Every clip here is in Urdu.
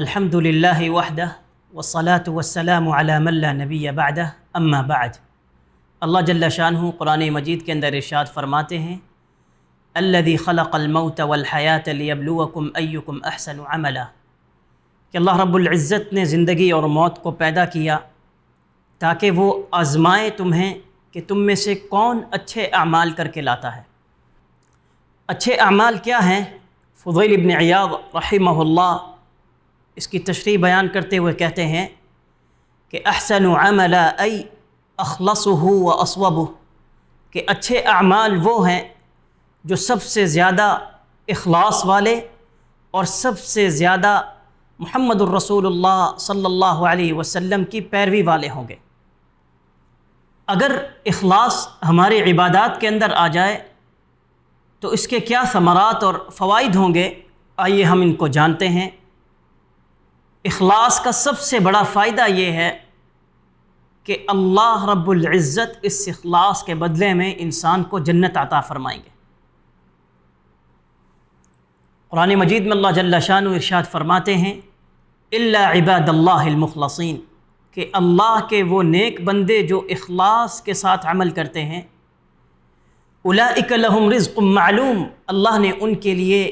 الحمد للہ وحدہ والصلاة والسلام علی من لا نبی بعدہ اما بعد۔ اللہ جل شانہ قرآن مجید کے اندر ارشاد فرماتے ہیں الذی خلق الموت والحیاۃ لیبلوکم ایکم احسن عملا، کہ اللہ رب العزت نے زندگی اور موت کو پیدا کیا تاکہ وہ آزمائے تمہیں کہ تم میں سے کون اچھے اعمال کر کے لاتا ہے۔ اچھے اعمال کیا ہیں؟ فضیل ابن عیاض رحمہ اللہ اس کی تشریح بیان کرتے ہوئے کہتے ہیں کہ احسن عملا ای اخلصہ و اصوبہ، کہ اچھے اعمال وہ ہیں جو سب سے زیادہ اخلاص والے اور سب سے زیادہ محمد الرسول اللہ صلی اللہ علیہ وسلم کی پیروی والے ہوں گے۔ اگر اخلاص ہمارے عبادات کے اندر آ جائے تو اس کے کیا ثمرات اور فوائد ہوں گے، آئیے ہم ان کو جانتے ہیں۔ اخلاص کا سب سے بڑا فائدہ یہ ہے کہ اللہ رب العزت اس اخلاص کے بدلے میں انسان کو جنت عطا فرمائیں گے۔ قرآن مجید میں اللہ جل شانہ ارشاد فرماتے ہیں الا عباد اللہ المخلصین، کہ اللہ کے وہ نیک بندے جو اخلاص کے ساتھ عمل کرتے ہیں، اولئک لہم رزق معلوم، اللہ نے ان کے لیے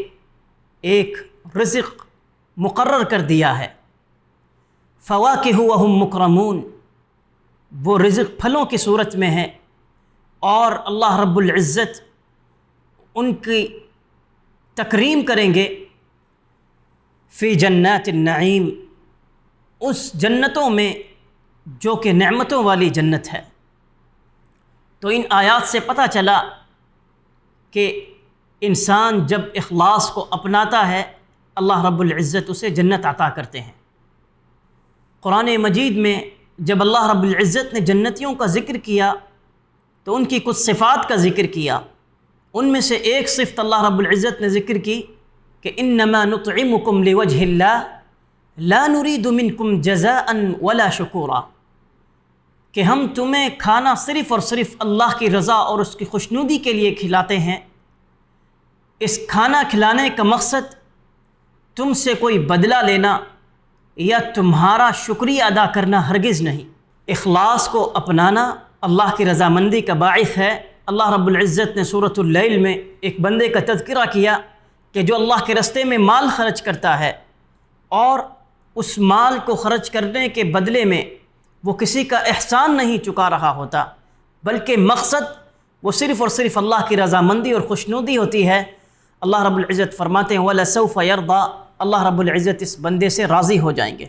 ایک رزق مقرر کر دیا ہے۔ فواکہ وہم مکرمون، وہ رزق پھلوں کی صورت میں ہے اور اللہ رب العزت ان کی تکریم کریں گے فی جنات النعیم، اس جنتوں میں جو کہ نعمتوں والی جنت ہے۔ تو ان آیات سے پتہ چلا کہ انسان جب اخلاص کو اپناتا ہے اللہ رب العزت اسے جنت عطا کرتے ہیں۔ قرآن مجید میں جب اللہ رب العزت نے جنتیوں کا ذکر کیا تو ان کی کچھ صفات کا ذکر کیا، ان میں سے ایک صفت اللہ رب العزت نے ذکر کی کہ انما نطعمکم لوجہ اللہ لا نرید منکم جزاء ولا شکورا، کہ ہم تمہیں کھانا صرف اور صرف اللہ کی رضا اور اس کی خوشنودی کے لیے کھلاتے ہیں۔ اس کھانا کھلانے کا مقصد تم سے کوئی بدلہ لینا یا تمہارا شکریہ ادا کرنا ہرگز نہیں۔ اخلاص کو اپنانا اللہ کی رضامندی کا باعث ہے۔ اللہ رب العزت نے سورۃ اللیل میں ایک بندے کا تذکرہ کیا کہ جو اللہ کے راستے میں مال خرچ کرتا ہے اور اس مال کو خرچ کرنے کے بدلے میں وہ کسی کا احسان نہیں چکا رہا ہوتا، بلکہ مقصد وہ صرف اور صرف اللہ کی رضامندی اور خوشنودی ہوتی ہے۔ اللہ رب العزت فرماتے ہیں وَلَسَوْفَ يَرْضَى، اللہ رب العزت اس بندے سے راضی ہو جائیں گے۔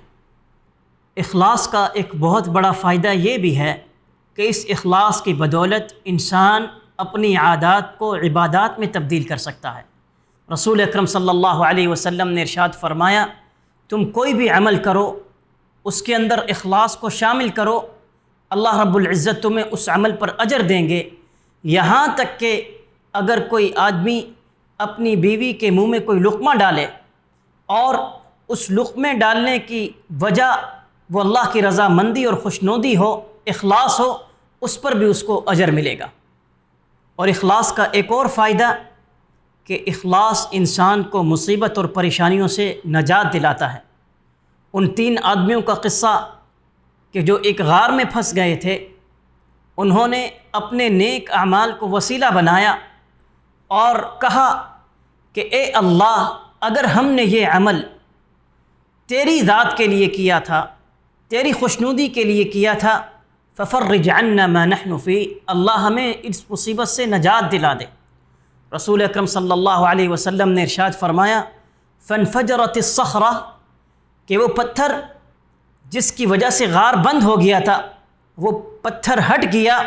اخلاص کا ایک بہت بڑا فائدہ یہ بھی ہے کہ اس اخلاص کی بدولت انسان اپنی عادات کو عبادات میں تبدیل کر سکتا ہے۔ رسول اکرم صلی اللہ علیہ وسلم نے ارشاد فرمایا تم کوئی بھی عمل کرو اس کے اندر اخلاص کو شامل کرو، اللہ رب العزت تمہیں اس عمل پر اجر دیں گے، یہاں تک کہ اگر کوئی آدمی اپنی بیوی کے منہ میں کوئی لقمہ ڈالے اور اس لقمے ڈالنے کی وجہ وہ اللہ کی رضامندی اور خوشنودی ہو، اخلاص ہو، اس پر بھی اس کو اجر ملے گا۔ اور اخلاص کا ایک اور فائدہ کہ اخلاص انسان کو مصیبت اور پریشانیوں سے نجات دلاتا ہے۔ ان تین آدمیوں کا قصہ کہ جو ایک غار میں پھنس گئے تھے، انہوں نے اپنے نیک اعمال کو وسیلہ بنایا اور کہا کہ اے اللہ، اگر ہم نے یہ عمل تیری ذات کے لیے کیا تھا، تیری خوشنودی کے لیے کیا تھا، ففرج عنا ما نحن فی، اللہ ہمیں اس مصیبت سے نجات دلا دے۔ رسول اکرم صلی اللہ علیہ وسلم نے ارشاد فرمایا فانفجرت الصخرہ، کہ وہ پتھر جس کی وجہ سے غار بند ہو گیا تھا وہ پتھر ہٹ گیا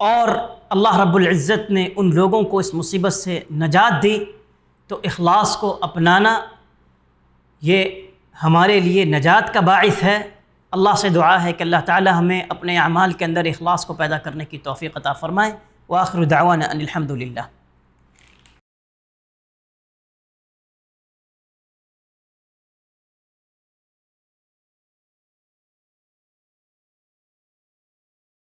اور اللہ رب العزت نے ان لوگوں کو اس مصیبت سے نجات دی۔ تو اخلاص کو اپنانا یہ ہمارے لیے نجات کا باعث ہے۔ اللہ سے دعا ہے کہ اللہ تعالی ہمیں اپنے اعمال کے اندر اخلاص کو پیدا کرنے کی توفیق عطا فرمائے۔ وآخر دعوانا ان الحمد للہ۔